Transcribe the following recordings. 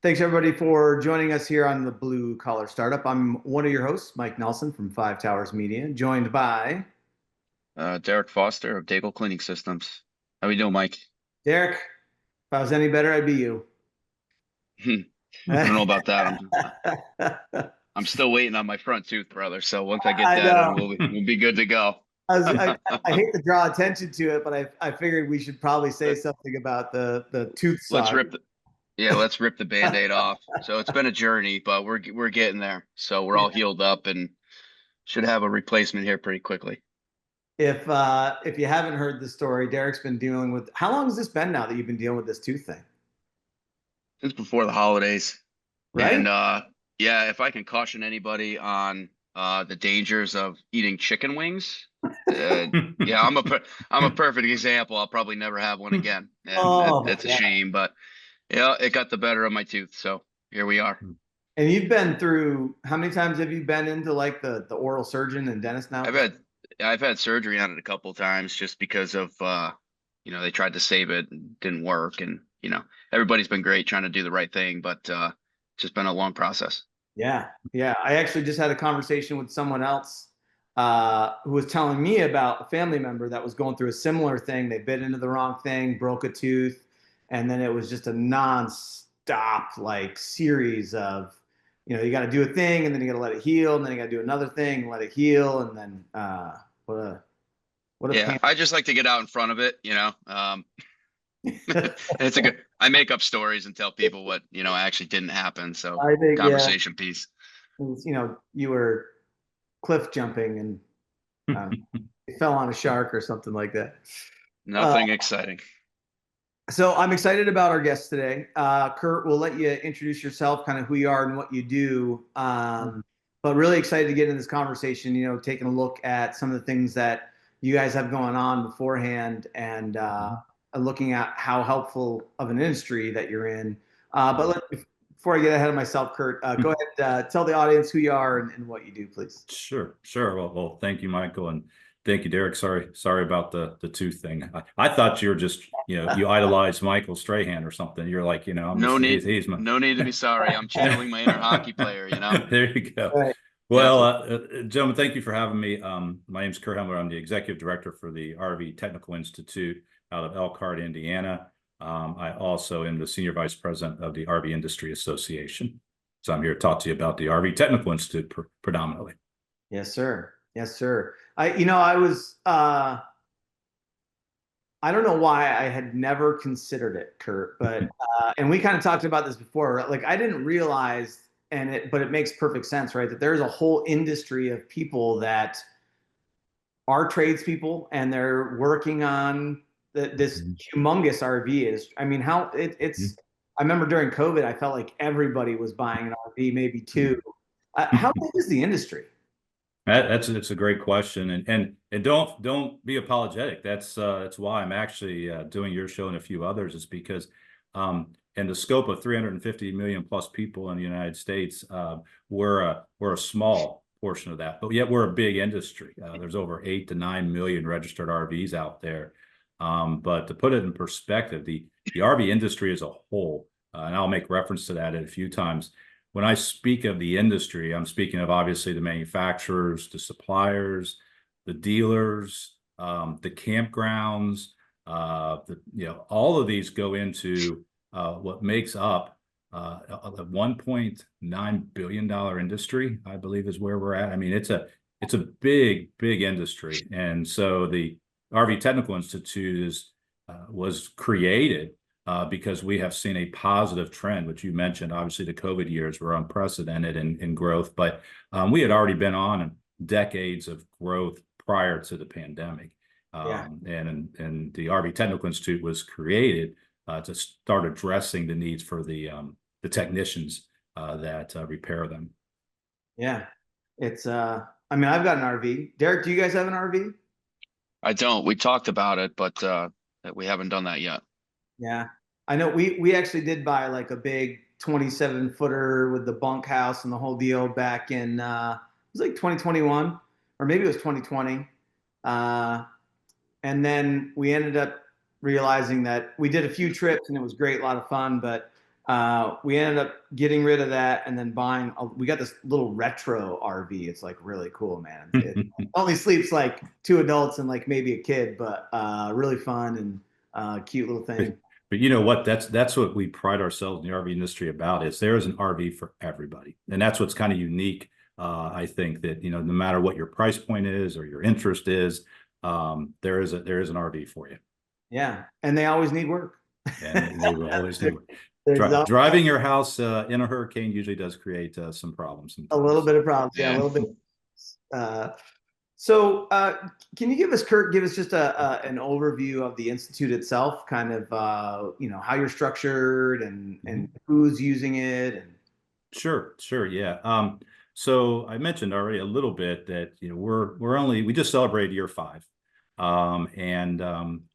Thanks everybody for joining us here on the Blue Collar Startup. I'm one of your hosts, Mike Nelson from Five Towers Media, joined by Derek Foster of Daigle Cleaning Systems. How we doing, Mike? Derek. If I was any better, I'd be you. I don't know about that. I'm still waiting on my front tooth, brother. So once I get I that in, know. we'll be good to go. I hate to draw attention to it, but I figured we should probably say Let- something about the tooth Let's saga. rip the let's rip the Band-Aid off. So it's been a journey, but we're getting there. So we're all healed up and should have a replacement here pretty quickly. If you haven't heard the story, Derek's been dealing with. How long has this been now that you've been dealing with this tooth thing? Since before the holidays. Right? And yeah, if I can caution anybody on the dangers of eating chicken wings, yeah, I'm a perfect example. I'll probably never have one again, and Oh my it's a God. shame. But yeah, it got the better of my tooth, so here we are. And you've been through, how many times have you been into like the oral surgeon and dentist now? I've had I've had surgery on it a couple of times just because of they tried to save it and didn't work, and everybody's been great trying to do the right thing, but it's just been a long process. Yeah, yeah. I actually just had a conversation with someone else who was telling me about a family member that was going through a similar thing. They bit into the wrong thing, broke a tooth, and then it was just a non-stop like series of, you got to do a thing and then you got to let it heal, and then you got to do another thing, let it heal, and then what a what a Yeah, pain. I just like to get out in front of it. It's a good. I make up stories and tell people what actually didn't happen. So I think yeah, conversation piece. you were cliff jumping and you fell on a shark or something like that. Uh, Nothing exciting. So I'm excited about our guest today. Curt, we'll let you introduce yourself, kind of who you are and what you do. But really excited to get in this conversation, taking a look at some of the things that you guys have going on beforehand and looking at how helpful of an industry that you're in. Before I get ahead of myself, Curt, go ahead, tell the audience who you are and what you do, please. Sure. Well, thank you, Michael, and thank you, Derek. Sorry about the tooth thing. I thought you were just, you idolized Michael Strahan or something. You're like, I'm No just need, he's my. no need to be sorry. I'm channeling my inner hockey player. There you go. Right. Well, gentlemen, thank you for having me. My name's Curt Hemmeler. I'm the executive director for the RV Technical Institute out of Elkhart, Indiana. I also am the senior vice president of the RV Industry Association. So I'm here to talk to you about the RV Technical Institute predominantly. Yes, sir. Yes, sir. I was, I don't know why I had never considered it, Curt, but, and we kind of talked about this before, right? Like I didn't realize, but it makes perfect sense, right? That there's a whole industry of people that are tradespeople and they're working on this humongous RV is, I mean, I remember during COVID, I felt like everybody was buying an RV, maybe two. How big is the industry? That's a great question, and don't be apologetic. That's why I'm actually doing your show and a few others. Is because in the scope of 350 million plus people in the United States, we're a small portion of that, but yet we're a big industry. There's over 8 to 9 million registered RVs out there. But to put it in perspective, the RV industry as a whole, and I'll make reference to that a few times. When I speak of the industry, I'm speaking of obviously the manufacturers, the suppliers, the dealers, the campgrounds. All of these go into what makes up a $1.9 billion industry, I believe, is where we're at. I mean, it's a big industry, and so the RV Technical Institute was created because we have seen a positive trend, which you mentioned. Obviously, the COVID years were unprecedented in growth, but we had already been on decades of growth prior to the pandemic. And the RV Technical Institute was created to start addressing the needs for the technicians that repair them. Yeah, I mean, I've got an RV. Derek, do you guys have an RV? I don't. We talked about it, but we haven't done that yet. Yeah, I know we actually did buy like a big 27 footer with the bunkhouse and the whole deal back in it was like 2021 or maybe it was 2020. And then we ended up realizing that we did a few trips and it was great, a lot of fun, but We ended up getting rid of that and then buying, we got this little retro RV. It's like really cool, man. It only sleeps like 2 adults and like maybe a kid, but really fun and cute little thing. But you know what? That's what we pride ourselves in the RV industry about, is there is an RV for everybody. And that's what's kind of unique. I think that, you know, no matter what your price point is or your interest is, there is an RV for you. Yeah. And they always need work. And they will always do it. Driving your house in a hurricane usually does create some problems sometimes. A little bit of problems. Yeah, a little bit. So can you give us, Curt, just an overview of the Institute itself, kind of, you know, how you're structured and who's using it? And Sure, yeah. So I mentioned already a little bit that, you know, we just celebrated year 5.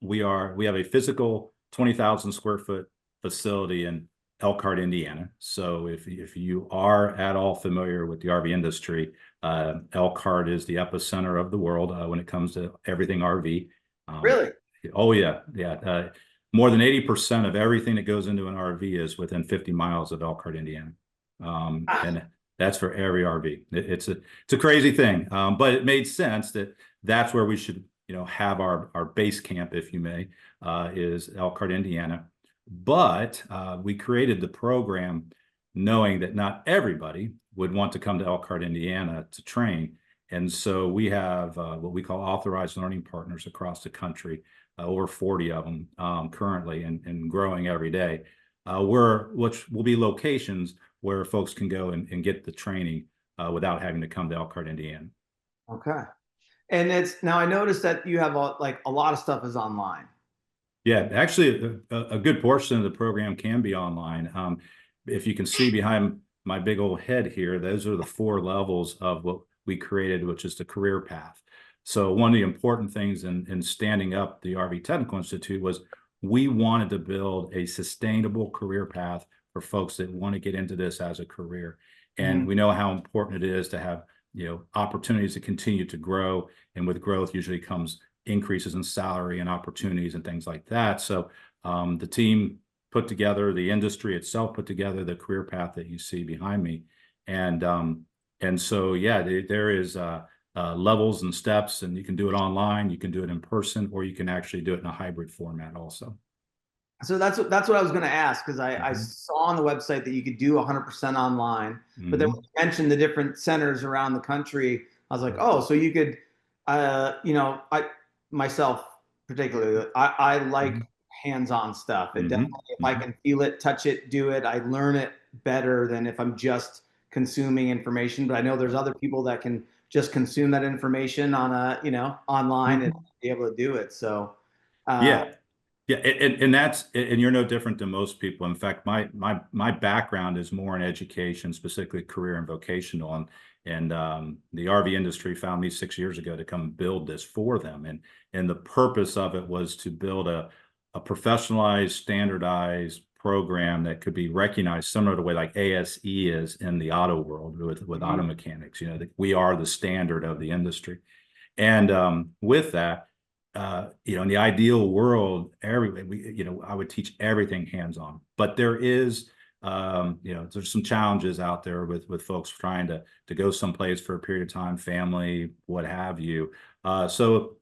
We have a physical 20,000 square foot facility in Elkhart, Indiana. So if you are at all familiar with the RV industry, Elkhart is the epicenter of the world when it comes to everything RV. Really? Oh yeah. More than 80% of everything that goes into an RV is within 50 miles of Elkhart, Indiana. And that's for every RV. It's a crazy thing, but it made sense that that's where we should, you know, have our base camp, if you may, is Elkhart, Indiana. But we created the program knowing that not everybody would want to come to Elkhart, Indiana to train. And so we have what we call authorized learning partners across the country, over 40 of them currently, and growing every day, which will be locations where folks can go and get the training without having to come to Elkhart, Indiana. Okay. And now I noticed that you have like a lot of stuff is online. Yeah, actually, a good portion of the program can be online. If you can see behind my big old head here, those are the 4 levels of what we created, which is the career path. So one of the important things in standing up the RV Technical Institute was we wanted to build a sustainable career path for folks that want to get into this as a career. And we know how important it is to have, you know, opportunities to continue to grow. And with growth usually comes increases in salary and opportunities and things like that. So the team put together, the industry itself put together the career path that you see behind me. And so, yeah, there is levels and steps, and you can do it online, you can do it in person, or you can actually do it in a hybrid format also. So that's what I was going to ask, because I saw on the website that you could do 100% online, but then when you mentioned the different centers around the country, I was like, oh, so you could, you know, myself particularly, I like hands-on stuff. And definitely, if I can feel it, touch it, do it, I learn it better than if I'm just consuming information. But I know there's other people that can just consume that information on you know, online and be able to do it. So yeah, and you're no different than most people. In fact, my background is more in education, specifically career and vocational, and the RV industry found me 6 years ago to come build this for them, and the purpose of it was to build a professionalized, standardized program that could be recognized similar to the way like ASE is in the auto world with auto mechanics. You know, that we are the standard of the industry, and with that. You know, in the ideal world, you know, I would teach everything hands-on, but there is, you know, there's some challenges out there with folks trying to go someplace for a period of time, family, what have you. So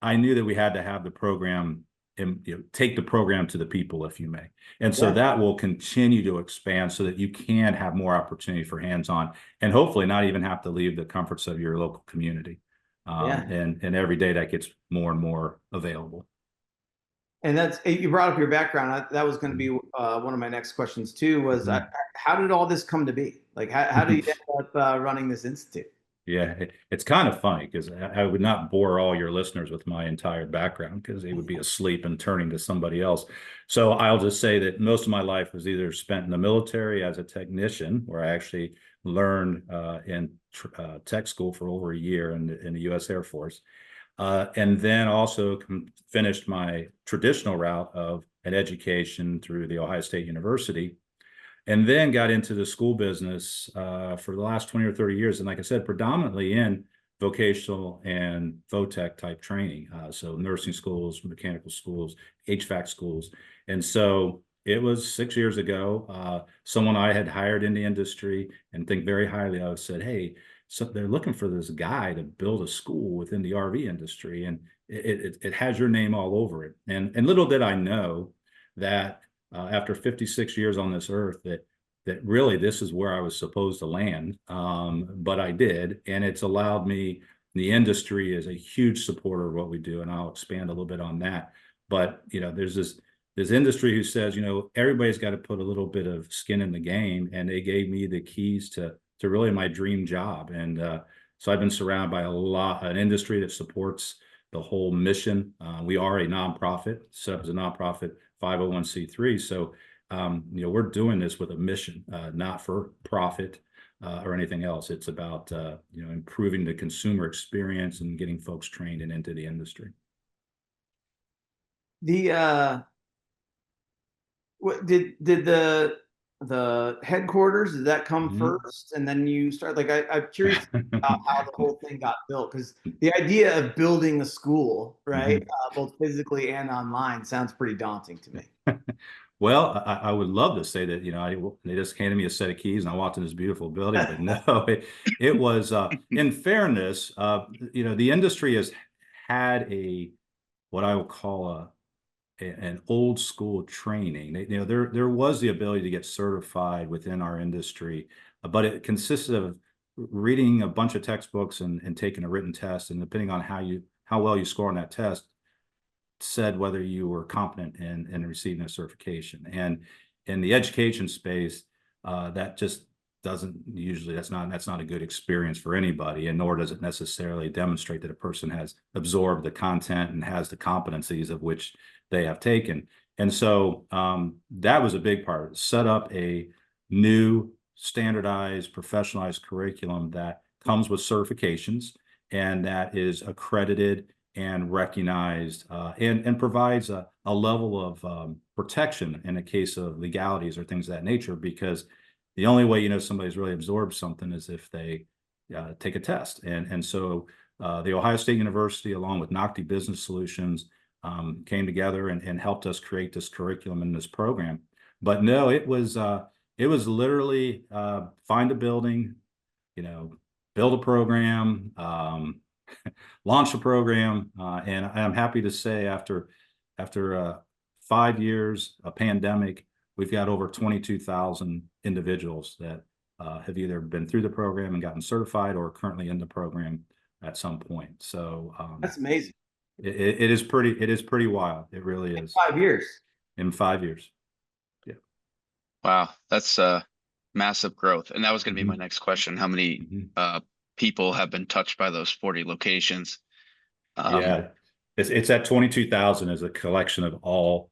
I knew that we had to have the program and, you know, take the program to the people, if you may. And so that will continue to expand so that you can have more opportunity for hands-on and hopefully not even have to leave the comforts of your local community. And every day that gets more and more available. And you brought up your background. That was going to be one of my next questions too, was how did all this come to be? Like, how do you end up running this institute? Yeah, it's kind of funny because I would not bore all your listeners with my entire background because they would be asleep and turning to somebody else. So I'll just say that most of my life was either spent in the military as a technician, where I actually learned in tech school for over a year in the U.S. Air Force. And then also finished my traditional route of an education through the Ohio State University, and then got into the school business for the last 20 or 30 years. And like I said, predominantly in vocational and VOTech type training. So nursing schools, mechanical schools, HVAC schools. And so It was 6 years ago. Someone I had hired in the industry and think very highly of said, "Hey, so they're looking for this guy to build a school within the RV industry, and it has your name all over it." And little did I know that after 56 years on this earth, that really this is where I was supposed to land. But I did, and it's allowed me. The industry is a huge supporter of what we do, and I'll expand a little bit on that. But there's this industry who says, everybody's got to put a little bit of skin in the game, and they gave me the keys to really my dream job. And so I've been surrounded by an industry that supports the whole mission. We are a nonprofit, set up as a nonprofit 501c3. So we're doing this with a mission, not for profit or anything else. It's about improving the consumer experience and getting folks trained and into the industry. What did the headquarters, did that come first, and then you start? Like, I'm curious about how the whole thing got built, because the idea of building a school, right, both physically and online, sounds pretty daunting to me. Well, I would love to say that, they just handed me a set of keys and I walked in this beautiful building, but no, it was, in fairness, the industry has had what I would call an old school training. There was the ability to get certified within our industry, but it consisted of reading a bunch of textbooks and taking a written test, and depending on how well you score on that test, said whether you were competent in receiving a certification. And in the education space, that just doesn't usually, that's not a good experience for anybody, and nor does it necessarily demonstrate that a person has absorbed the content and has the competencies of which they have taken. And so that was a big part. Set up a new standardized, professionalized curriculum that comes with certifications and that is accredited and recognized, and provides a level of protection in a case of legalities or things of that nature, because the only way somebody's really absorbed something is if they take a test. And so the Ohio State University, along with Nocti Business Solutions, came together and helped us create this curriculum and this program. But no, it was literally find a building, build a program, launch a program, and I'm happy to say after 5 years, a pandemic, we've got over 22,000 individuals that have either been through the program and gotten certified or are currently in the program at some point. So that's amazing. It is pretty wild. It really is. 5 years. In 5 years. Yeah. Wow, that's massive growth. And that was going to be my next question. How many people have been touched by those 40 locations? Yeah, it's at 22,000 as a collection of all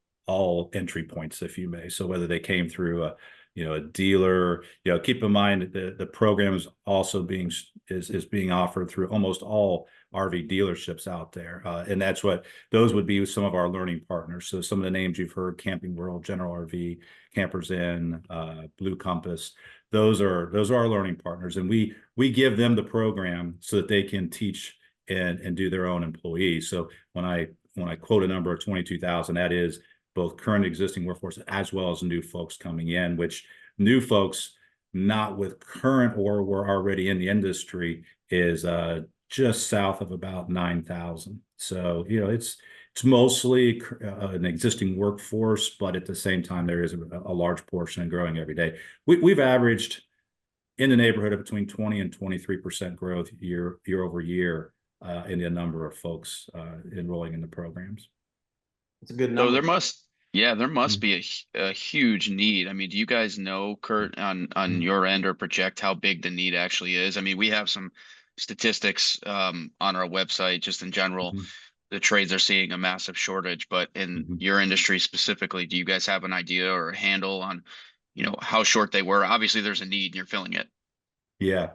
entry points, if you may. So whether they came through a dealer, keep in mind the program is also being offered through almost all RV dealerships out there, and those would be some of our learning partners. So some of the names you've heard: Camping World, General RV, Campers Inn, Blue Compass. Those are our learning partners, and we give them the program so that they can teach and do their own employees. So when I quote a number of 22,000, that is both current existing workforce as well as new folks coming in, which new folks not with current or were already in the industry is just south of about 9,000. So it's mostly an existing workforce, but at the same time there is a large portion and growing every day. We've averaged in the neighborhood of between 20 and 23% growth year over year in the number of folks enrolling in the programs. It's a good number. So there must be a huge need. I mean, do you guys know, Curt, on your end, or project how big the need actually is? I mean, we have some statistics on our website just in general. The trades are seeing a massive shortage, but in your industry specifically, do you guys have an idea or a handle on how short they were? Obviously there's a need and you're filling it. Yeah.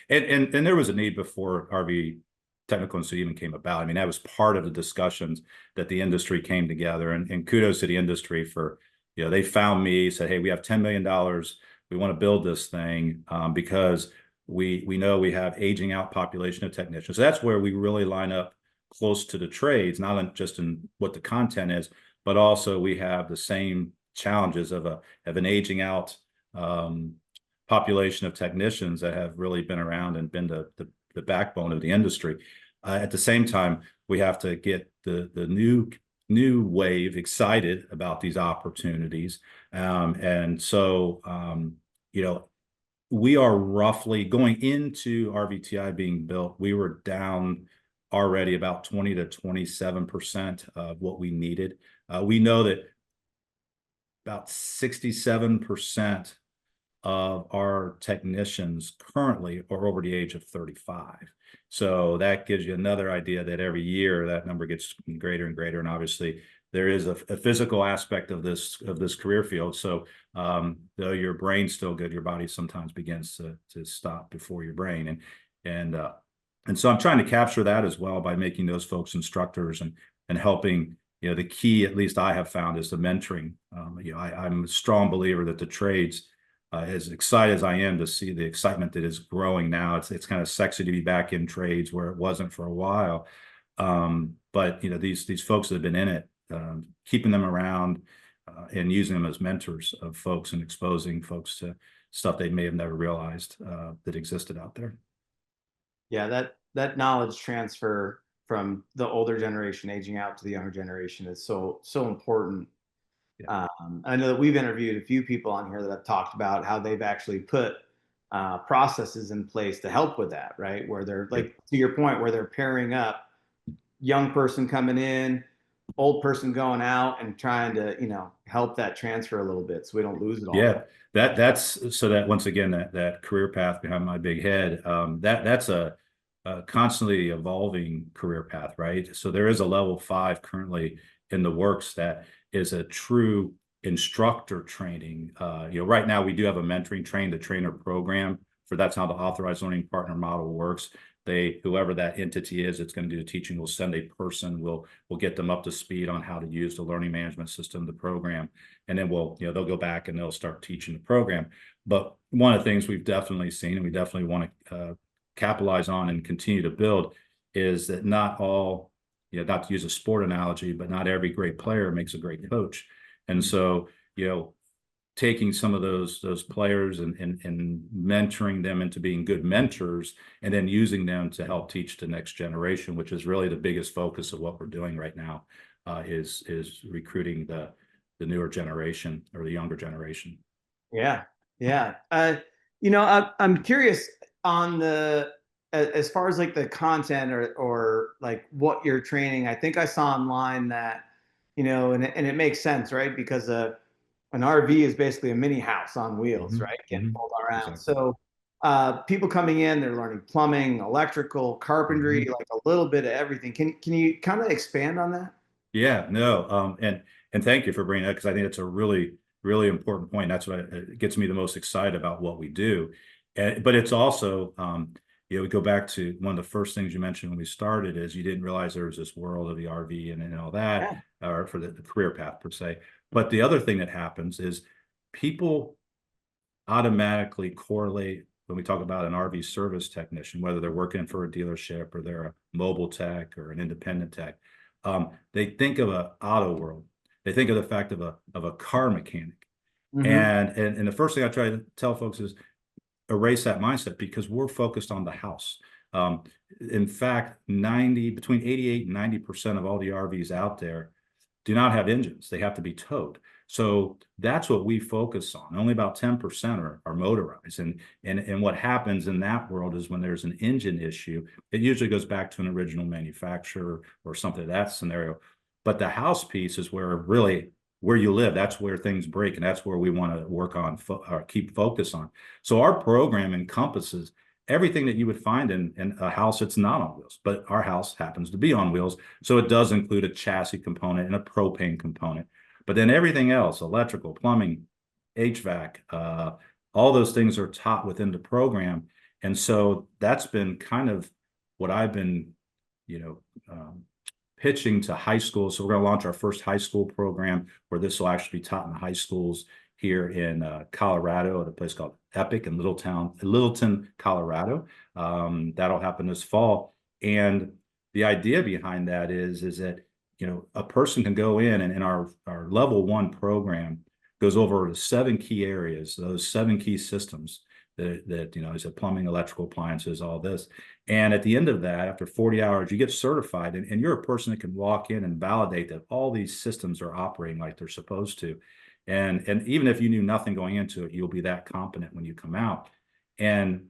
And there was a need before RV Technical Institute even came about. I mean, that was part of the discussions that the industry came together, and kudos to the industry for, they found me, said, hey, we have $10 million. We want to build this thing because we know we have aging out population of technicians. So that's where we really line up close to the trades, not just in what the content is, but also we have the same challenges of an aging out population of technicians that have really been around and been the backbone of the industry. At the same time, we have to get the new wave excited about these opportunities. And so, we are roughly going into RVTI being built. We were down already about 20 to 27% of what we needed. We know that about 67% of our technicians currently are over the age of 35. So that gives you another idea that every year that number gets greater and greater. And obviously there is a physical aspect of this career field. So though your brain's still good, your body sometimes begins to stop before your brain. And so I'm trying to capture that as well by making those folks instructors and helping. The key, at least I have found, is the mentoring. I'm a strong believer that the trades, as excited as I am to see the excitement that is growing now, it's kind of sexy to be back in trades where it wasn't for a while. But these folks that have been in it, keeping them around and using them as mentors of folks and exposing folks to stuff they may have never realized that existed out there. Yeah, that knowledge transfer from the older generation aging out to the younger generation is so important. Yeah. I know that we've interviewed a few people on here that have talked about how they've actually put processes in place to help with that, right? Where they're like, to your point, where they're pairing up young person coming in, old person going out, and trying to, help that transfer a little bit so we don't lose it all. Yeah, that's so that once again, that career path behind my big head, that's a constantly evolving career path, right? So there is a level 5 currently in the works that is a true instructor training. Right now we do have a mentoring train the trainer program for that's how the authorized learning partner model works. Whoever that entity is, it's going to do the teaching, will send a person, we'll get them up to speed on how to use the learning management system, the program, and then they'll go back and they'll start teaching the program. But one of the things we've definitely seen, and we definitely want to capitalize on and continue to build, is that not all, not to use a sport analogy, but not every great player makes a great coach. And so, taking some of those players and mentoring them into being good mentors, and then using them to help teach the next generation, which is really the biggest focus of what we're doing right now, is recruiting the newer generation or the younger generation. Yeah. I'm curious on as far as like the content or like what you're training. I think I saw online that, and it makes sense, right? Because an RV is basically a mini house on wheels, right? Getting pulled around. Exactly. So people coming in, they're learning plumbing, electrical, carpentry, like a little bit of everything. Can you kind of expand on that? Yeah, no. And thank you for bringing that, because I think it's a really, really important point. That's what gets me the most excited about what we do. But it's also, we go back to one of the first things you mentioned when we started is you didn't realize there was this world of the RV and all that, or for the career path per se. But the other thing that happens is people automatically correlate when we talk about an RV service technician, whether they're working for a dealership or they're a mobile tech or an independent tech. They think of an auto world. They think of the fact of a car mechanic. And the first thing I try to tell folks is erase that mindset, because we're focused on the house. In fact, between 88 and 90% of all the RVs out there do not have engines. They have to be towed. So that's what we focus on. Only about 10% are motorized. And what happens in that world is when there's an engine issue, it usually goes back to an original manufacturer or something of that scenario. But the house piece is where you live. That's where things break. And that's where we want to work on or keep focus on. So our program encompasses everything that you would find in a house that's not on wheels, but our house happens to be on wheels. So it does include a chassis component and a propane component, but then everything else, electrical, plumbing, HVAC, all those things are taught within the program. And so that's been kind of what I've been, pitching to high school. So we're going to launch our first high school program where this will actually be taught in the high schools here in Colorado at a place called Epic in Littleton, Colorado. That'll happen this fall. And the idea behind that is that, a person can go in and in our level 1 program, goes over the 7 key areas, those 7 key systems that you know, is plumbing, electrical, appliances, all this. And at the end of that, after 40 hours, you get certified, and you're a person that can walk in and validate that all these systems are operating like they're supposed to. And even if you knew nothing going into it, you'll be that competent when you come out. And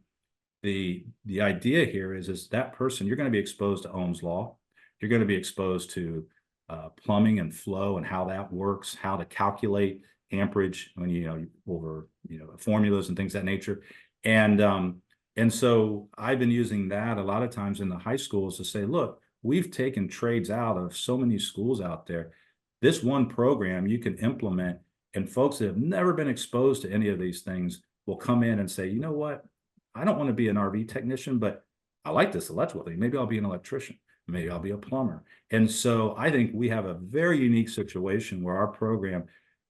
the idea here is that person, you're going to be exposed to Ohm's law. You're going to be exposed to plumbing and flow and how that works, how to calculate amperage when over formulas and things of that nature. And so I've been using that a lot of times in the high schools to say, look, we've taken trades out of so many schools out there. This one program you can implement, and folks that have never been exposed to any of these things will come in and say, you know what, I don't want to be an RV technician, but I like this electrical thing. Maybe I'll be an electrician. Maybe I'll be a plumber. And so I think we have a very unique situation where our program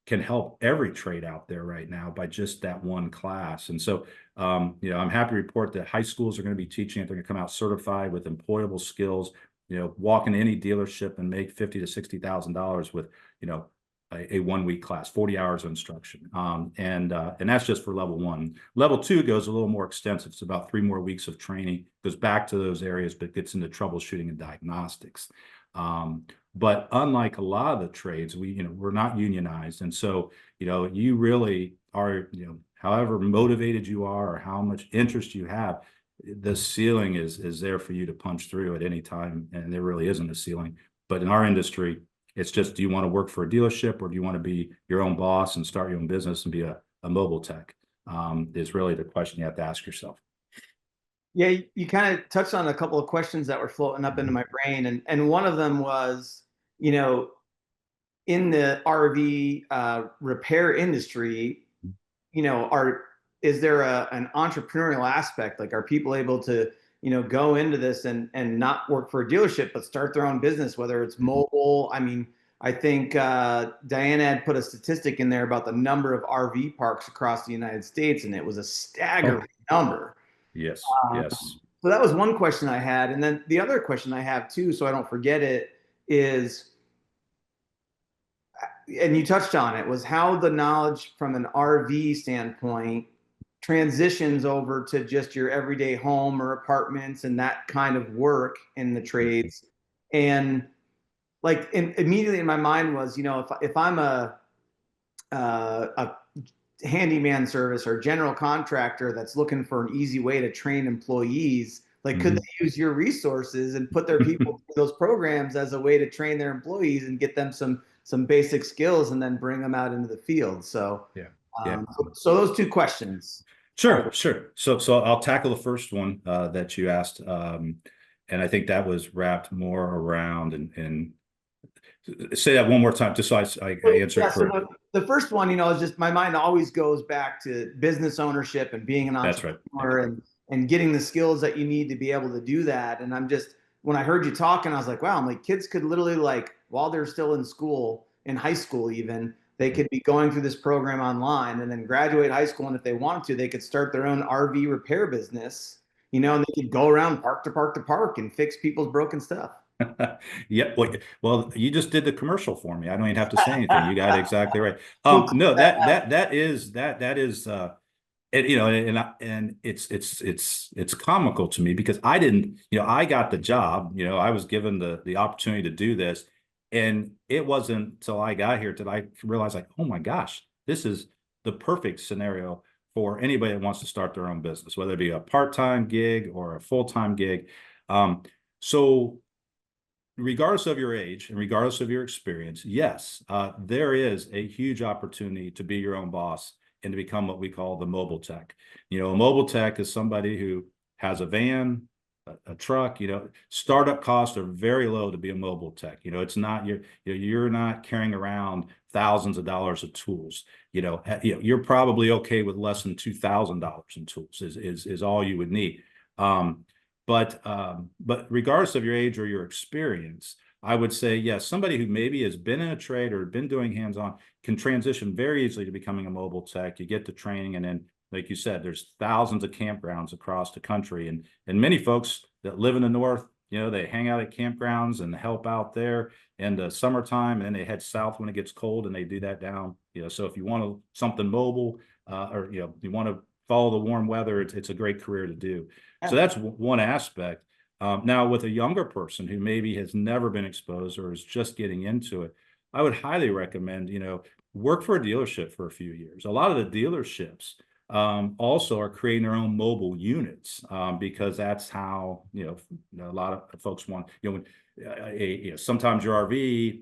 can help every trade out there right now by just that one class. And so, I'm happy to report that high schools are going to be teaching it. They're going to come out certified with employable skills, walk into any dealership and make $50,000 to $60,000 with, a 1-week class, 40 hours of instruction. And that's just for level 1. Level 2 goes a little more extensive. It's about 3 more weeks of training, goes back to those areas, but gets into troubleshooting and diagnostics. But unlike a lot of the trades, we're not unionized. And so, you really are, however motivated you are or how much interest you have, the ceiling is there for you to punch through at any time. And there really isn't a ceiling. But in our industry, it's just, do you want to work for a dealership, or do you want to be your own boss and start your own business and be a mobile tech? Is really the question you have to ask yourself. Yeah, you kind of touched on a couple of questions that were floating up into my brain. And one of them was, in the RV repair industry, is there an entrepreneurial aspect? Like, are people able to, go into this and not work for a dealership, but start their own business, whether it's mobile? I mean, I think Diana had put a statistic in there about the number of RV parks across the United States, and it was a staggering number. Yes, yes. So that was one question I had. And then the other question I have too, so I don't forget it, is, and you touched on it, was how the knowledge from an RV standpoint transitions over to just your everyday home or apartments and that kind of work in the trades. And like immediately in my mind was, if I'm a handyman service or general contractor that's looking for an easy way to train employees, like, could they use your resources and put their people through those programs as a way to train their employees and get them some basic skills and then bring them out into the field? So so those 2 questions. Sure. So I'll tackle the first one that you asked, and I think that was wrapped more around and say that one more time, just so I answer. Yeah, so the first one, is just, my mind always goes back to business ownership and being an entrepreneur. That's right. And getting the skills that you need to be able to do that. And I'm just, when I heard you talking, I was like, wow, I'm like, kids could literally, like, while they're still in school, in high school even, they could be going through this program online and then graduate high school. And if they wanted to, they could start their own RV repair business, and they could go around park to park to park and fix people's broken stuff. Yeah. Well, you just did the commercial for me. I don't even have to say anything. You got it exactly right. No, that is, and it's comical to me because I didn't, I got the job, I was given the opportunity to do this. And it wasn't until I got here that I realized, like, oh my gosh, this is the perfect scenario for anybody that wants to start their own business, whether it be a part-time gig or a full-time gig. So regardless of your age and regardless of your experience, yes, there is a huge opportunity to be your own boss and to become what we call the mobile tech. A mobile tech is somebody who has a van, a truck. Startup costs are very low to be a mobile tech. It's not, you're not carrying around thousands of dollars of tools. You're probably okay with less than $2,000 in tools is all you would need. But regardless of your age or your experience, I would say, yes, somebody who maybe has been in a trade or been doing hands-on can transition very easily to becoming a mobile tech. You get the training, and then, like you said, there's thousands of campgrounds across the country, and many folks that live in the North they hang out at campgrounds and help out there in the summertime, and then they head south when it gets cold, and they do that down. So if you want something mobile, or you want to follow the warm weather, it's a great career to do. So that's one aspect. Now, with a younger person who maybe has never been exposed or is just getting into it, I would highly recommend, work for a dealership for a few years. A lot of the dealerships also are creating their own mobile units, because that's how, a lot of folks want, sometimes your RV,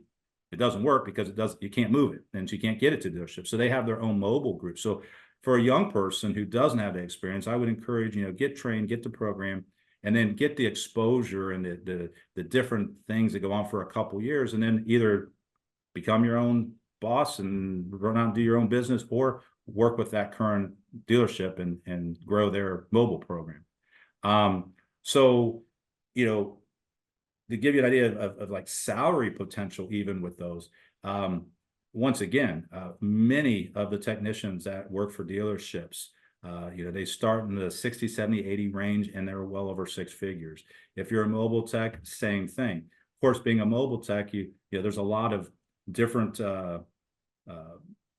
it doesn't work because you can't move it, and you can't get it to the dealership. So they have their own mobile group. So for a young person who doesn't have the experience, I would encourage, get trained, get the program, and then get the exposure and the different things that go on for a couple years, and then either become your own boss and run out and do your own business, or work with that current dealership and grow their mobile program. So, to give you an idea of like salary potential, even with those, once again, many of the technicians that work for dealerships, they start in the 60, 70, 80 range, and they're well over six figures. If you're a mobile tech, same thing. Of course, being a mobile tech, there's a lot of different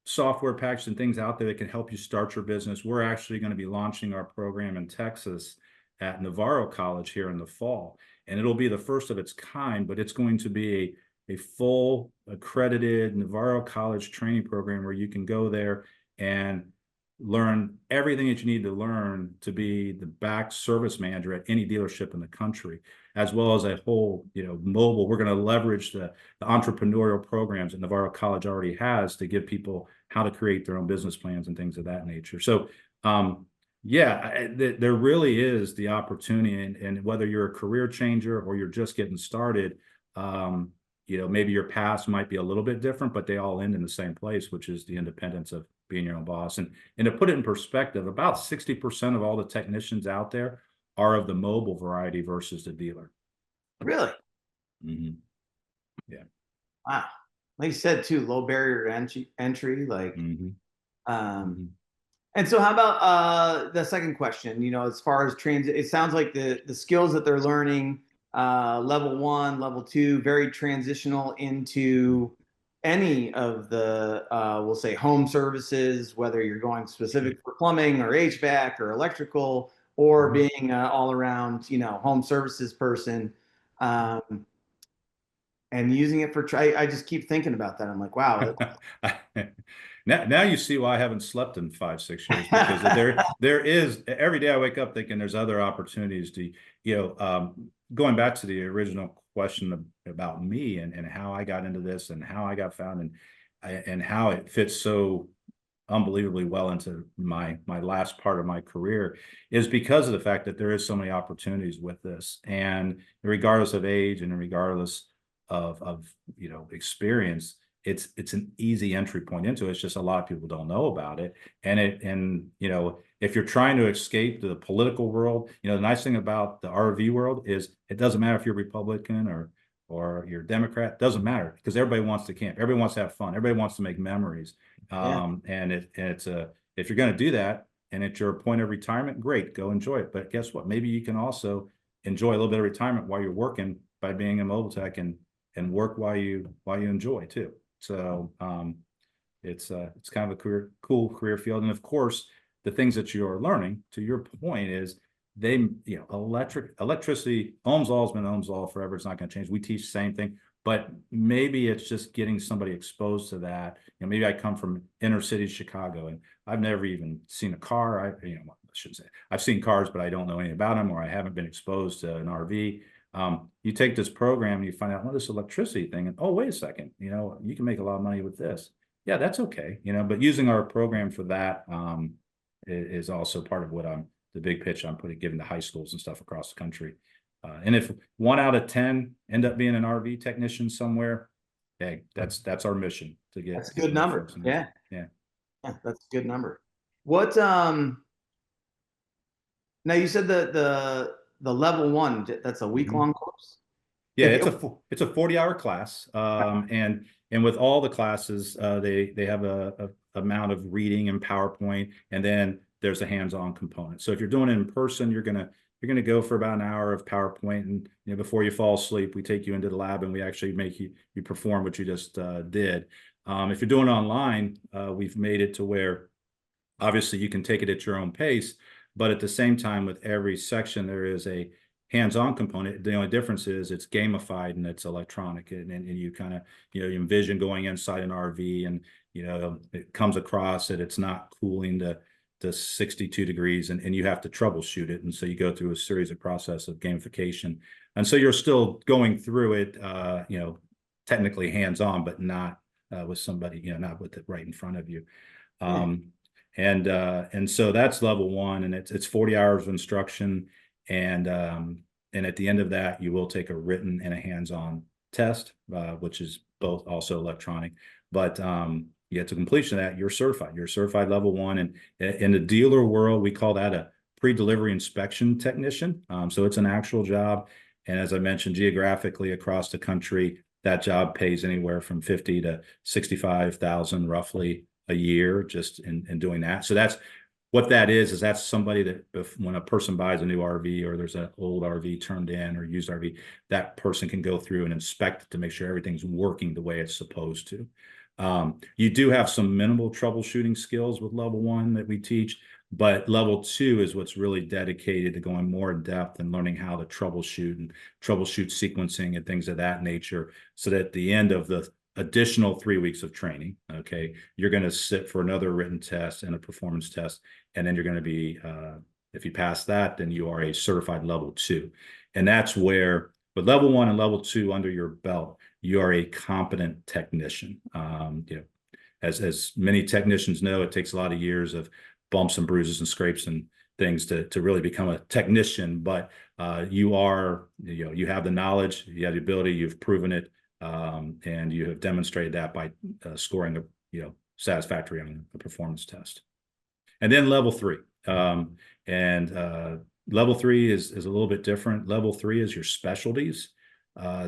software packages and things out there that can help you start your business. We're actually going to be launching our program in Texas at Navarro College here in the fall, and it'll be the first of its kind, but it's going to be a full accredited Navarro College training program where you can go there and learn everything that you need to learn to be the back service manager at any dealership in the country, as well as a whole, mobile. We're going to leverage the entrepreneurial programs that Navarro College already has to give people how to create their own business plans and things of that nature. So, there really is the opportunity, and whether you're a career changer or you're just getting started, maybe your paths might be a little bit different, but they all end in the same place, which is the independence of being your own boss. And to put it in perspective, about 60% of all the technicians out there are of the mobile variety versus the dealer. Really? Mm-hmm. Yeah. Wow. Like you said too, low barrier to entry, like, and so how about the second question, as far as transit, it sounds like the skills that they're learning, level 1, level 2, very transitional into any of the, we'll say, home services, whether you're going specific for plumbing or HVAC or electrical, or being all around, home services person, and using it for, I just keep thinking about that. I'm like, wow. Now you see why I haven't slept in 5-6 years, because there is, every day I wake up thinking there's other opportunities to, going back to the original question about me and how I got into this and how I got found and how it fits so unbelievably well into my last part of my career, is because of the fact that there is so many opportunities with this, and regardless of age and regardless of experience, it's an easy entry point into it. It's just a lot of people don't know about it. And if you're trying to escape the political world, the nice thing about the RV world is it doesn't matter if you're Republican or you're Democrat, doesn't matter, because everybody wants to camp, everybody wants to have fun, everybody wants to make memories. And if you're going to do that and at your point of retirement, great, go enjoy it. But guess what? Maybe you can also enjoy a little bit of retirement while you're working by being a mobile tech, and work while you enjoy too. So it's kind of a cool career field. And of course, the things that you're learning, to your point, is electricity, Ohm's law has been Ohm's law forever. It's not going to change. We teach the same thing, but maybe it's just getting somebody exposed to that. Maybe I come from inner city Chicago and I've never even seen a car. I shouldn't say I've seen cars, but I don't know anything about them, or I haven't been exposed to an RV. You take this program and you find out, well, this electricity thing, and oh, wait a second, you can make a lot of money with this. Yeah, that's okay. But using our program for that is also part of what the big pitch I'm giving to high schools and stuff across the country. And if 1 out of 10 end up being an RV technician somewhere, hey, that's our mission to get. That's a good number. Yeah, that's a good number. What now you said the level 1, that's a week-long course? Yeah, it's a 40-hour class. And with all the classes, they have a amount of reading and PowerPoint, and then there's a hands-on component. So if you're doing it in person, you're going to you're going to go for about an hour of PowerPoint, and before you fall asleep, we take you into the lab and we actually make you perform what you just did. If you're doing online, we've made it to where obviously you can take it at your own pace, but at the same time, with every section, there is a hands-on component. The only difference is it's gamified and it's electronic, and you kind of, you envision going inside an RV, and, it comes across that it's not cooling to 62 degrees, and you have to troubleshoot it. And so you go through a series of process of gamification. And so you're still going through it, technically hands-on, but not with somebody, not with it right in front of you. And so that's level one, and it's 40 hours of instruction. And at the end of that, you will take a written and a hands-on test, which is both also electronic. But you get to completion of that, you're certified. You're certified level one. And in the dealer world, we call that a pre-delivery inspection technician. So it's an actual job. And as I mentioned, geographically across the country, that job pays anywhere from 50 to 65,000 roughly a year just in doing that. So that's what that is that's somebody that when a person buys a new RV, or there's an old RV turned in or used RV, that person can go through and inspect it to make sure everything's working the way it's supposed to. You do have some minimal troubleshooting skills with level one that we teach, but level two is what's really dedicated to going more in depth and learning how to troubleshoot sequencing and things of that nature, so that at the end of the additional 3 weeks of training, okay, you're going to sit for another written test and a performance test, and then you're going to be, if you pass that, then you are a certified level two. And that's where, with level one and level two under your belt, you are a competent technician. As many technicians know, it takes a lot of years of bumps and bruises and scrapes and things to really become a technician. But you have the knowledge, you have the ability, you've proven it. And you have demonstrated that by scoring a satisfactory on a performance test. And then level three, level three is a little bit different. Level three is your specialties.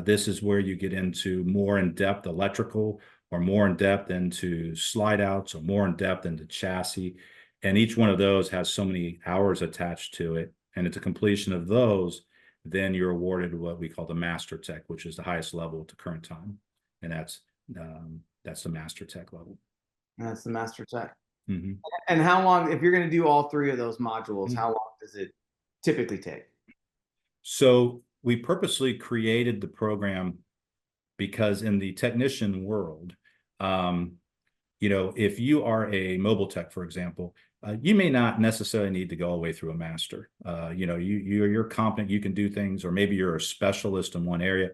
This is where you get into more in-depth electrical, or more in-depth into slide outs, or more in-depth into chassis. And each one of those has so many hours attached to it. And at the completion of those, then you're awarded what we call the master tech, which is the highest level at the current time. And that's the master tech level. That's the master tech. Mm-hmm. And how long, if you're going to do all three of those modules, how long does it typically take? So we purposely created the program because in the technician world, if you are a mobile tech, for example, you may not necessarily need to go all the way through a master. You're competent, you can do things, or maybe you're a specialist in one area.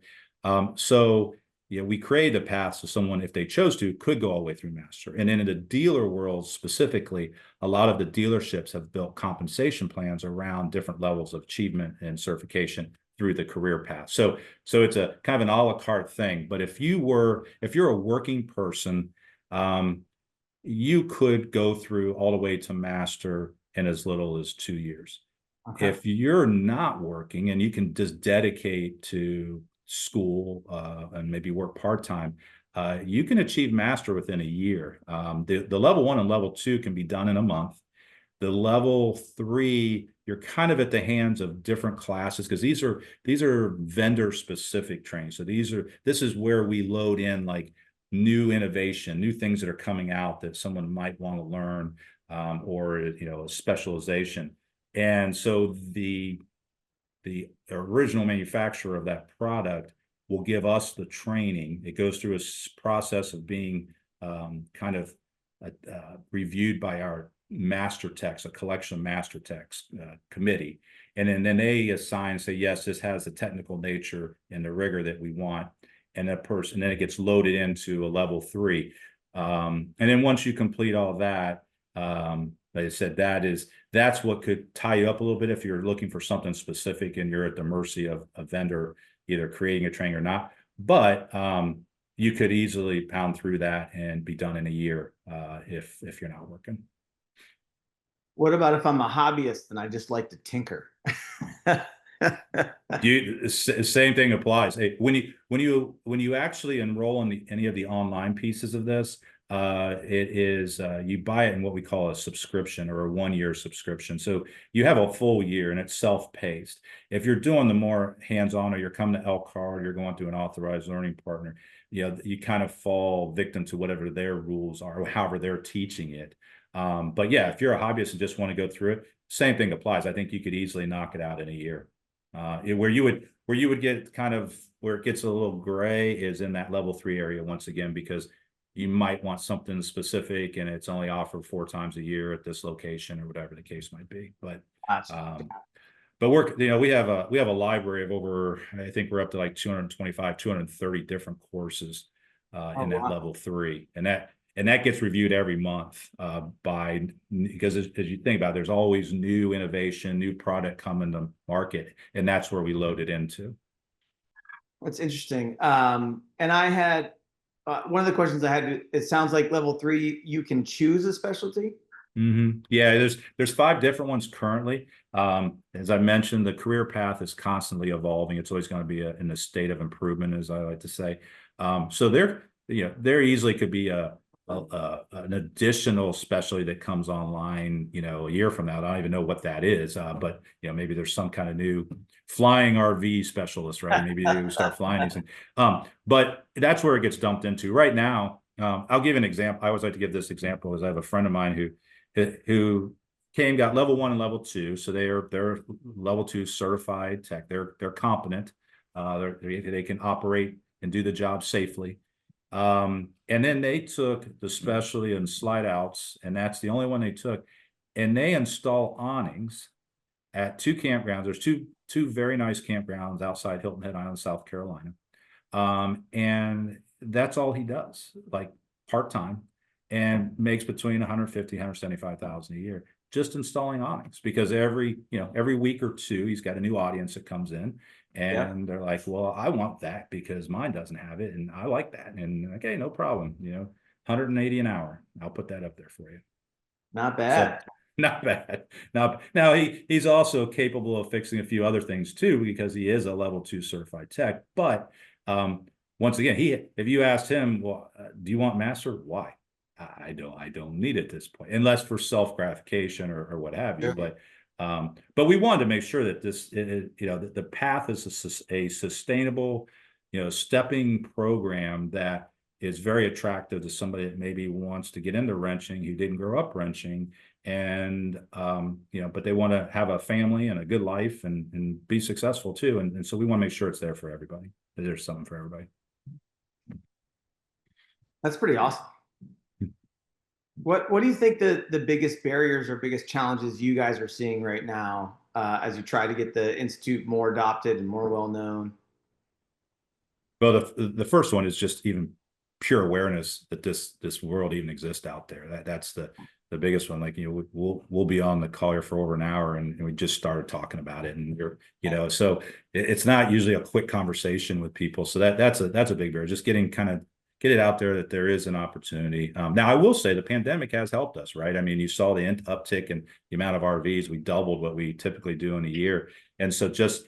So we created a path so someone, if they chose to, could go all the way through master. And then in the dealer world specifically, a lot of the dealerships have built compensation plans around different levels of achievement and certification through the career path. So it's a kind of an a la carte thing. But if you're a working person, you could go through all the way to master in as little as 2 years. Okay. If you're not working and you can just dedicate to school and maybe work part-time, you can achieve master within a year. The level one and level two can be done in a month. The level three, you're kind of at the hands of different classes, because these are vendor specific trainings. So this is where we load in like new innovation, new things that are coming out that someone might want to learn, or a specialization. And so the original manufacturer of that product will give us the training. It goes through a process of being reviewed by our master techs, a collection of master techs committee. And then they assign, say, yes, this has the technical nature and the rigor that we want. And then it gets loaded into a level three. And then once you complete all that, like I said, that's what could tie you up a little bit if you're looking for something specific and you're at the mercy of a vendor either creating a training or not. But you could easily pound through that and be done in a year if you're not working. What about if I'm a hobbyist and I just like to tinker? Same thing applies. Hey, when you actually enroll in any of the online pieces of this, It is you buy it in what we call a subscription or a 1-year subscription. So you have a full year and it's self-paced. If you're doing the more hands-on, or you're coming to Elkhart, or you're going through an authorized learning partner, you kind of fall victim to whatever their rules are, or however they're teaching it. But yeah, if you're a hobbyist and just want to go through it, same thing applies. I think you could easily knock it out in a year. Where you would get kind of where it gets a little gray is in that level 3 area once again, because you might want something specific and it's only offered 4 times a year at this location, or whatever the case might be. But we have a library of over, I think we're up to like 225, 230 different courses in that level 3, and that gets reviewed every month because as you think about it, there's always new innovation, new product coming to market, and that's where we load it into. That's interesting. And I had one of the questions I had. It sounds like level 3, you can choose a specialty. Mm-hmm. Yeah, there's 5 different ones currently. As I mentioned, the career path is constantly evolving. It's always going to be in a state of improvement, as I like to say. So there easily could be an additional specialty that comes online, a year from now. I don't even know what that is, but maybe there's some kind of new flying RV specialist, right? Maybe they start flying these things. But that's where it gets dumped into right now. I'll give an example. I always like to give this example, as I have a friend of mine who got level 1 and level 2, so they're level 2 certified tech. They're competent. They can operate and do the job safely. And then they took the specialty in slide outs, and that's the only one they took. And they install awnings at 2 campgrounds. There's two very nice campgrounds outside Hilton Head Island, South Carolina. And that's all he does, like part-time, and makes between 150, 175,000 a year just installing awnings, because every week or 2, he's got a new audience that comes in. And they're like, well, I want that because mine doesn't have it, and I like that. And okay, no problem. 180 an hour. I'll put that up there for you. Not bad. So, not bad. Now he's also capable of fixing a few other things too, because he is a level 2 certified tech. But once again, if you asked him, well, do you want master? Why? I don't need it at this point, unless for self-gratification or what have you. But we wanted to make sure that that the path is a sustainable, stepping program that is very attractive to somebody that maybe wants to get into wrenching, who didn't grow up wrenching, and but they want to have a family and a good life and be successful too. And so we want to make sure it's there for everybody. That there's something for everybody. That's pretty awesome. What do you think the biggest barriers or biggest challenges you guys are seeing right now as you try to get the Institute more adopted and more well known? Well, the first one is just even pure awareness that this world even exists out there. That's the biggest one. Like, we'll be on the call here for over an hour, and we just started talking about it, and so it's not usually a quick conversation with people. So that's a big barrier. Just get it out there that there is an opportunity. Now, I will say the pandemic has helped us, right? I mean, you saw the uptick in the amount of RVs. We doubled what we typically do in a year. And so just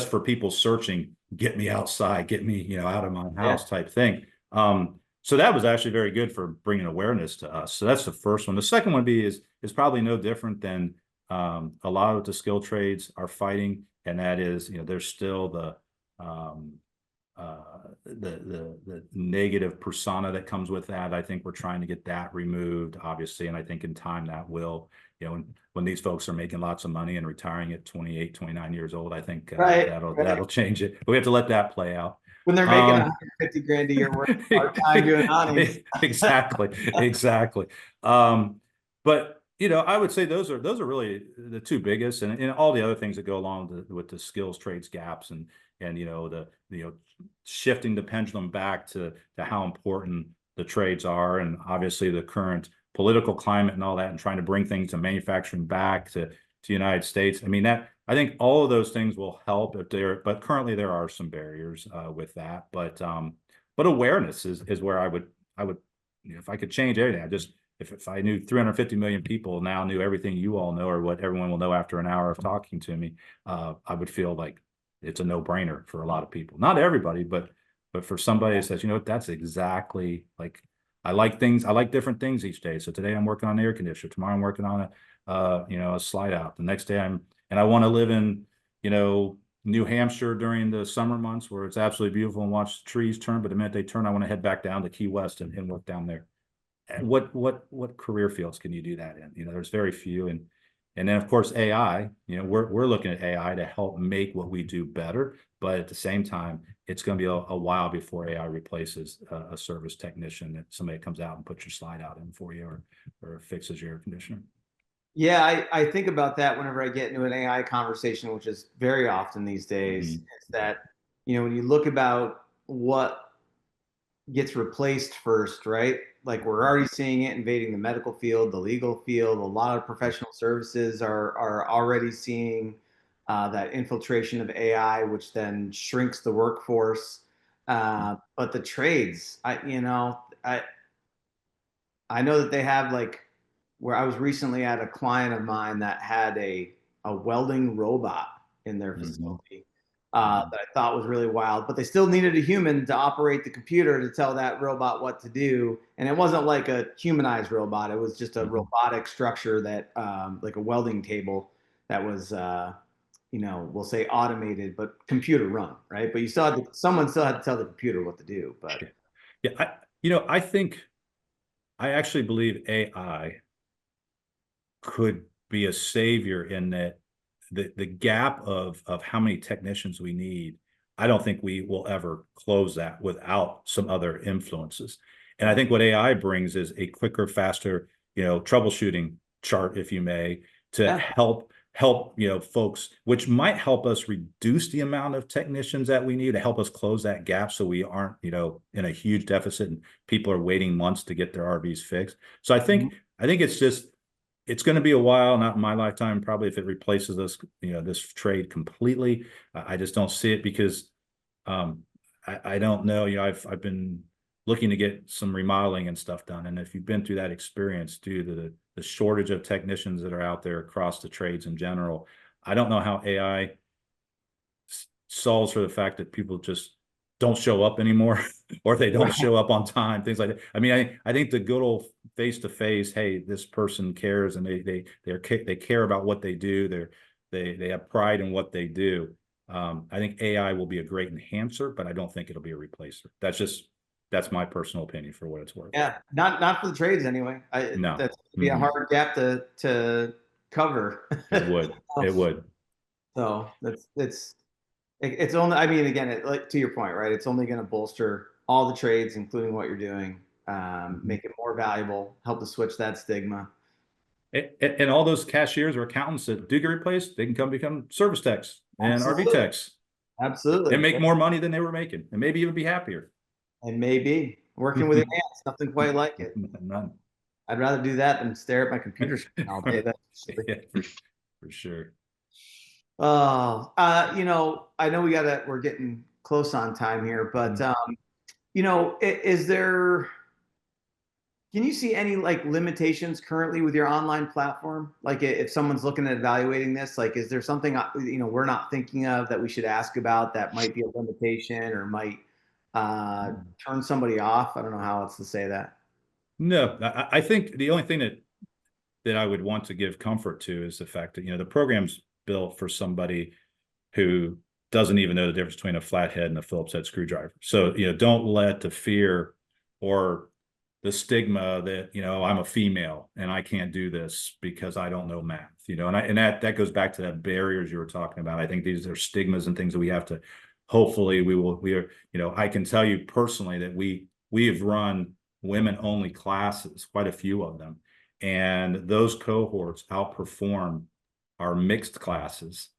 for people searching, get me outside, get me, out of my house type thing. So that was actually very good for bringing awareness to us. So that's the first one. The second one is probably no different than a lot of the skill trades are fighting. And that is, there's still the negative persona that comes with that. I think we're trying to get that removed, obviously, and I think in time that will, when these folks are making lots of money and retiring at 28, 29 years old, I think that'll change it. But we have to let that play out. When they're making 150 grand a year working part-time doing awnings. Exactly. But I would say those are really the 2 biggest, and all the other things that go along with the skills trades gaps and shifting the pendulum back to how important the trades are, and obviously the current political climate and all that, and trying to bring things to manufacturing back to the United States. I mean, I think all of those things will help but currently there are some barriers with that. But awareness is where I would if I could change anything, if I knew 350 million people now knew everything you all know, or what everyone will know after an hour of talking to me, I would feel like it's a no-brainer for a lot of people. Not everybody, but for somebody that says, that's exactly, like, I like different things each day. So today I'm working on an air conditioner. Tomorrow I'm working on a slide out. The next day and I want to live in, New Hampshire during the summer months where it's absolutely beautiful and watch the trees turn. But the minute they turn, I want to head back down to Key West and work down there. And what career fields can you do that in? There's very few. And then of course AI, we're looking at AI to help make what we do better. But at the same time, it's going to be a while before AI replaces a service technician, that somebody comes out and puts your slide out in for you or fixes your air conditioner. Yeah, I think about that whenever I get into an AI conversation, which is very often these days. Is that, when you look about what gets replaced first, right? Like we're already seeing it invading the medical field, the legal field. A lot of professional services are already seeing that infiltration of AI, which then shrinks the workforce. But the trades, I know that they have, like, where I was recently at a client of mine that had a welding robot in their facility that I thought was really wild, but they still needed a human to operate the computer to tell that robot what to do. And it wasn't like a humanized robot. It was just a robotic structure that, like a welding table that was, we'll say automated, but computer run, right? But someone still had to tell the computer what to do. But yeah, I actually believe AI could be a savior in that the gap of how many technicians we need, I don't think we will ever close that without some other influences. And I think what AI brings is a quicker, faster, troubleshooting chart, if you may, to help folks, which might help us reduce the amount of technicians that we need to help us close that gap, so we aren't in a huge deficit and people are waiting months to get their RVs fixed. So I think it's going to be a while, not in my lifetime, probably, if it replaces this this trade completely. I just don't see it because I don't know. I've been looking to get some remodeling and stuff done, and if you've been through that experience due to the shortage of technicians that are out there across the trades in general, I don't know how AI solves for the fact that people just don't show up anymore or they don't show up on time, things like that. I mean, I think the good old face-to-face, hey, this person cares and they care about what they do. They have pride in what they do. I think AI will be a great enhancer, but I don't think it'll be a replacer. That's my personal opinion, for what it's worth. Yeah, not for the trades anyway. No, that's be a hard gap to cover. It would. So it's only, I mean, again, like to your point, right? It's only going to bolster all the trades, including what you're doing, make it more valuable, help to switch that stigma. And all those cashiers or accountants that do get replaced, they can come become service techs and RV techs. Absolutely. And make more money than they were making, and maybe even be happier. And maybe working with your hands, nothing quite like it. None. I'd rather do that than stare at my computer screen all day. Yeah, for sure. I know we're getting close on time here, but can you see any like limitations currently with your online platform? Like if someone's looking at evaluating this, like, is there something, we're not thinking of that we should ask about that might be a limitation or might turn somebody off? I don't know how else to say that. No, I think the only thing that I would want to give comfort to is the fact that, the program's built for somebody who doesn't even know the difference between a flathead and a Phillips head screwdriver. So, don't let the fear or the stigma that, I'm a female and I can't do this because I don't know math, and that goes back to that barriers you were talking about. I think these are stigmas and things that we have to, hopefully I can tell you personally that we have run women only classes, quite a few of them. And those cohorts outperform our mixed classes,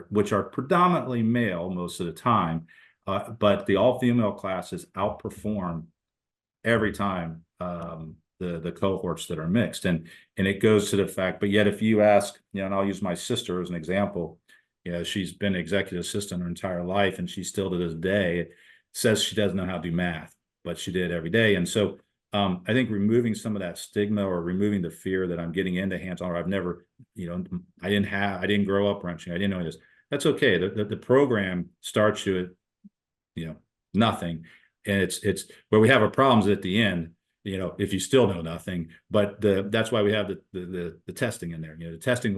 which are predominantly male most of the time, but the all-female classes outperform every time the cohorts that are mixed, and it goes to the fact. But yet, if you ask, and I'll use my sister as an example, she's been executive assistant her entire life, and she still to this day says she doesn't know how to do math, but she did every day. And so I think removing some of that stigma or removing the fear that I'm getting into hands-on, or I've never, I didn't grow up wrenching, I didn't know this. That's okay. The program starts you at, nothing. And it's where we have our problems at the end, if you still know nothing. But that's why we have the testing in there. The testing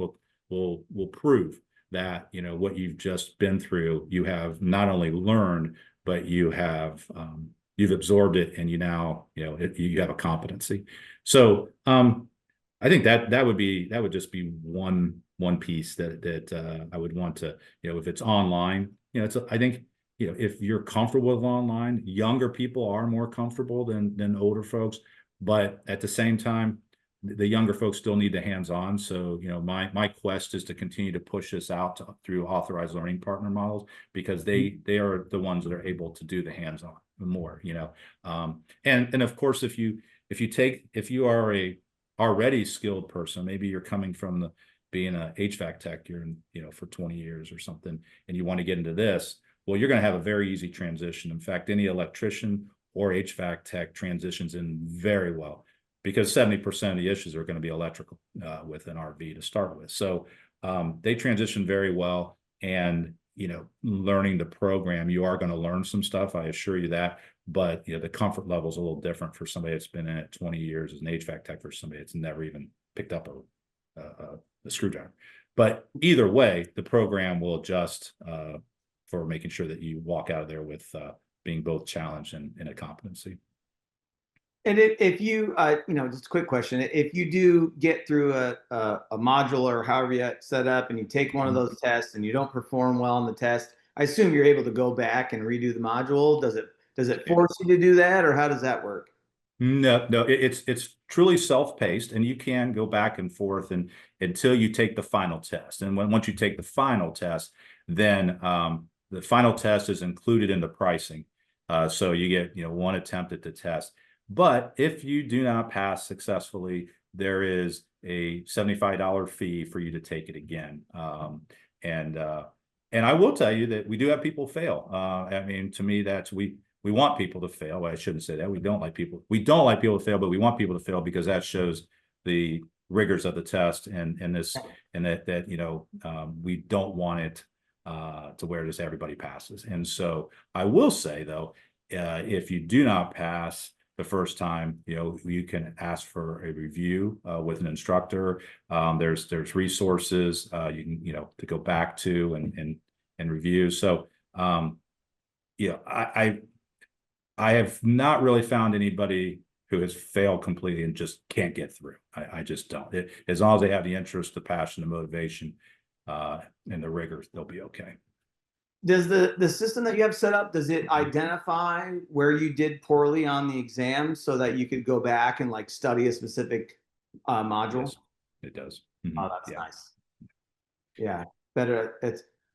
will prove that, what you've just been through, you have not only learned, but you've absorbed it, and you have a competency. So I think that would just be one piece that I would want to, if it's online, I think, if you're comfortable with online, younger people are more comfortable than older folks, but at the same time, the younger folks still need the hands-on. So, my quest is to continue to push this out through authorized learning partner models, because they are the ones that are able to do the hands-on more, and of course, if you are a already skilled person, maybe you're coming from being an HVAC tech, you're in, for 20 years or something, and you want to get into this, well, you're going to have a very easy transition. In fact, any electrician or HVAC tech transitions in very well, because 70% of the issues are going to be electrical with an RV to start with. So they transition very well. And, learning the program, you are going to learn some stuff, I assure you that. But, the comfort level is a little different for somebody that's been in it 20 years as an HVAC tech versus somebody that's never even picked up a screwdriver. But either way, the program will adjust for making sure that you walk out of there with being both challenged and a competency. And if you, just a quick question, if you do get through a module or however you set up, and you take one of those tests and you don't perform well on the test, I assume you're able to go back and redo the module. Does it force you to do that, or how does that work? No, it's truly self-paced, and you can go back and forth until you take the final test. And once you take the final test, then the final test is included in the pricing. So you get, one attempt at the test. But if you do not pass successfully, there is a $75 fee for you to take it again. And I will tell you that we do have people fail. I mean, to me, we want people to fail. Well, I shouldn't say that. We don't like people to fail, but we want people to fail, because that shows the rigors of the test, and that we don't want it to where just everybody passes. And so I will say, though, if you do not pass the first time, you can ask for a review with an instructor. There's resources you can to go back to and review. So I have not really found anybody who has failed completely and just can't get through. I just don't. As long as they have the interest, the passion, the motivation, and the rigor, they'll be okay. Does the system that you have set up, does it identify where you did poorly on the exam so that you could go back and study a specific module? Yes, it does. Oh, that's nice. Yeah, better.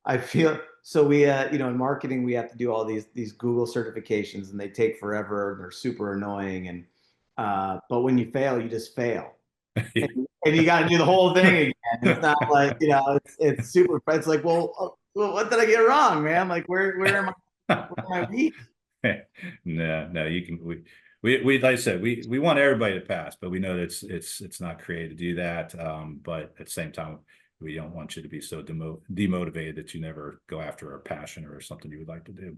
I feel so. We in marketing, we have to do all these Google certifications, and they take forever, and they're super annoying. And but when you fail, you just fail, and you got to do the whole thing again. It's not like it's super. It's like, well, what did I get wrong, man? Like, where am I weak? No, you can. We like I said, we want everybody to pass, but we know that it's not created to do that. But at the same time, we don't want you to be so demotivated that you never go after a passion or something you would like to do.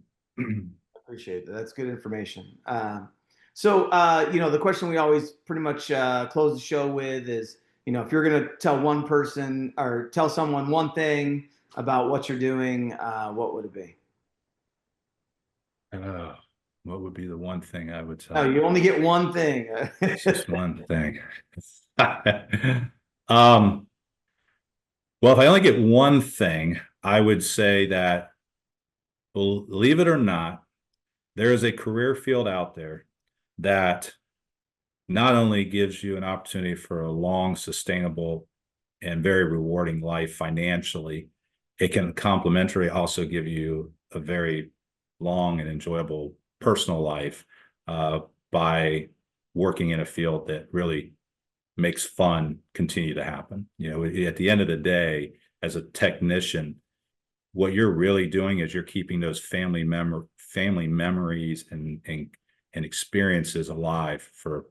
Appreciate that. That's good information. So the question we always pretty much close the show with is, if you're going to tell one person or tell someone one thing about what you're doing, what would it be? What would be the one thing I would tell? Oh, you only get one thing. Just one thing. Well, if I only get one thing, I would say that, believe it or not, there is a career field out there that not only gives you an opportunity for a long, sustainable, and very rewarding life financially, it can complementary also give you a very long and enjoyable personal life by working in a field that really makes fun continue to happen. At the end of the day, as a technician, what you're really doing is you're keeping those family memories and experiences alive for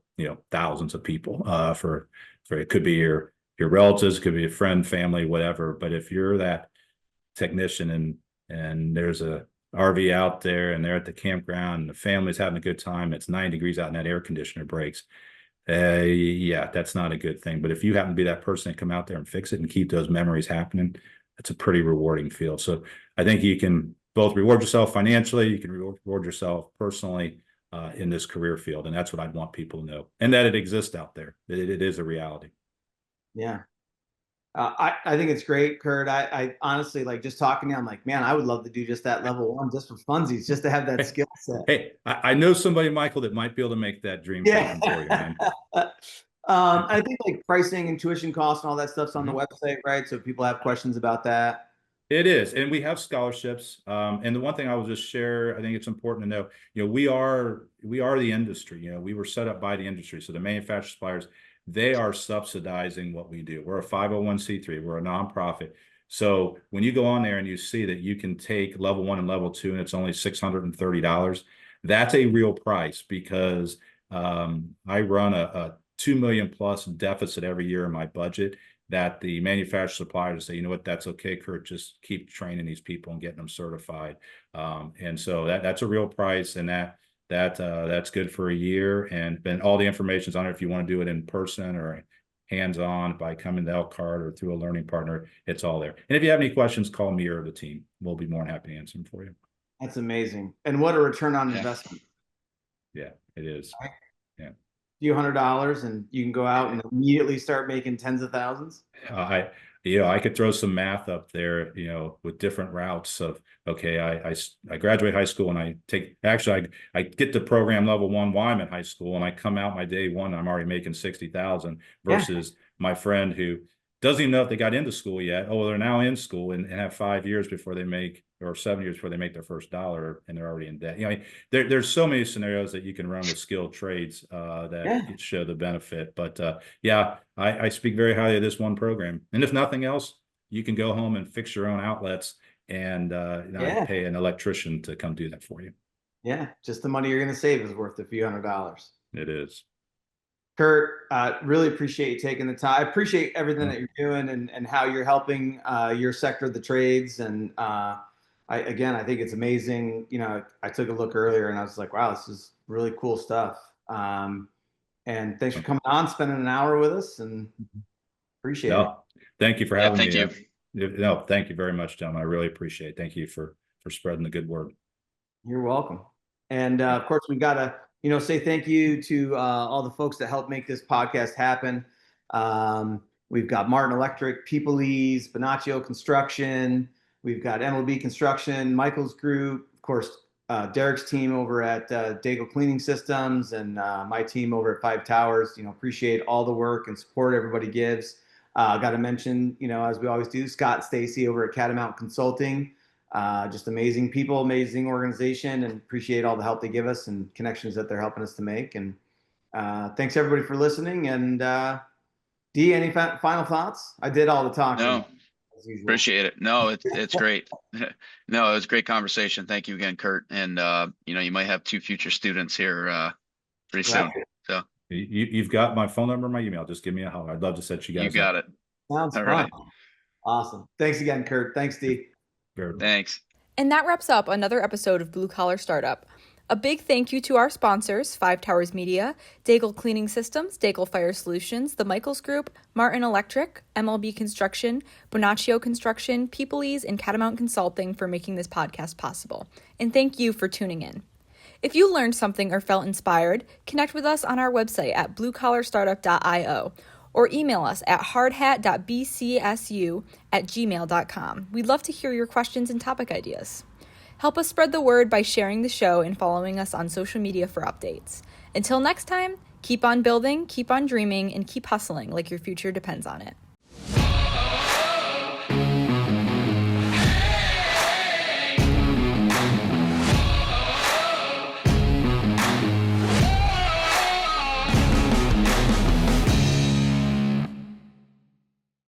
thousands of people. For it could be your relatives, could be a friend, family, whatever. But if you're that technician and there's a RV out there and they're at the campground and the family's having a good time. It's 9 degrees out and that air conditioner breaks. Yeah, that's not a good thing. But if you happen to be that person that come out there and fix it and keep those memories happening, it's a pretty rewarding field. So I think you can both reward yourself financially, you can reward yourself personally in this career field. And that's what I'd want people to know, and that it exists out there. It is a reality. Yeah. I think it's great, Curt. I honestly, like, just talking to you, I'm like, man, I would love to do just that level 1 just for funsies, just to have that skill set. Hey, I know somebody, Michael, that might be able to make that dream happen for you, man. I think like pricing and tuition costs and all that stuff's on the website, right? So if people have questions about that. It is, and we have scholarships. And the one thing I will just share, I think it's important to know, we are the industry. We were set up by the industry. So the manufacturer suppliers, they are subsidizing what we do. We're a 501c3. We're a nonprofit. So when you go on there and you see that you can take level 1 and level 2, and it's only $630, that's a real price, because I run a $2 million plus deficit every year in my budget, that the manufacturer suppliers say, you know what, that's okay, Curt, just keep training these people and getting them certified. And so that's a real price, and that's good for a year. And then all the information's on it. If you want to do it in person or hands-on by coming to Elkhart or through a learning partner, it's all there. And if you have any questions, call me or the team. We'll be more than happy to answer them for you. That's amazing. And what a return on investment. Yeah, it is. Right? Yeah. Few $100 and you can go out and immediately start making tens of thousands. I could throw some math up there, with different routes of, okay, I graduate high school and I get to program level 1 while I'm in high school, and I come out my day 1, I'm already making 60,000 versus my friend who doesn't even know if they got into school yet. Oh, they're now in school and have 5 years before they make, or 7 years before they make their first dollar, and they're already in debt. There's so many scenarios that you can run with skilled trades that show the benefit. But I speak very highly of this one program. And if nothing else, you can go home and fix your own outlets and pay an electrician to come do that for you. Yeah, just the money you're going to save is worth a few $100s. It is. Curt, really appreciate you taking the time. I appreciate everything that you're doing and how you're helping your sector of the trades. And I think it's amazing. I took a look earlier and I was like, wow, this is really cool stuff. And thanks for coming on, spending an hour with us, and appreciate it. Thank you for having me. Thank you. No, thank you very much, gentlemen. I really appreciate it. Thank you for spreading the good word. You're welcome. And of course, we've got to, say thank you to all the folks that helped make this podcast happen. We've got Martin Electric, People-Ease, Bonaccio Construction. We've got MLB Construction, Michael's Group, of course, Derek's team over at Daigle Cleaning Systems, and my team over at 5 Towers. Appreciate all the work and support everybody gives. Got to mention, as we always do, Scott Stacy over at Catamount Consulting. Just amazing people, amazing organization, and appreciate all the help they give us and connections that they're helping us to make. And thanks everybody for listening. And Dee, any final thoughts? I did all the talking. No, appreciate it. No, it's great. No, it was a great conversation. Thank you again, Curt. And you might have 2 future students here pretty soon. So you've got my phone number and my email. Just give me a holler. I'd love to set you guys up. You got it. Sounds fun. Right. Awesome. Thanks again, Curt. Thanks, Dee. Thanks. And that wraps up another episode of Blue Collar Startup. A big thank you to our sponsors, 5 Towers Media, Daigle Cleaning Systems, Daigle Fire Solutions, The Michaels Group, Martin Electric, MLB Construction, Bonaccio Construction, People-Ease, and Catamount Consulting for making this podcast possible. And thank you for tuning in. If you learned something or felt inspired, connect with us on our website at bluecollarstartup.io or email us at hardhat.bcsu@gmail.com. We'd love to hear your questions and topic ideas. Help us spread the word by sharing the show and following us on social media for updates. Until next time, keep on building, keep on dreaming, and keep hustling like your future depends on it.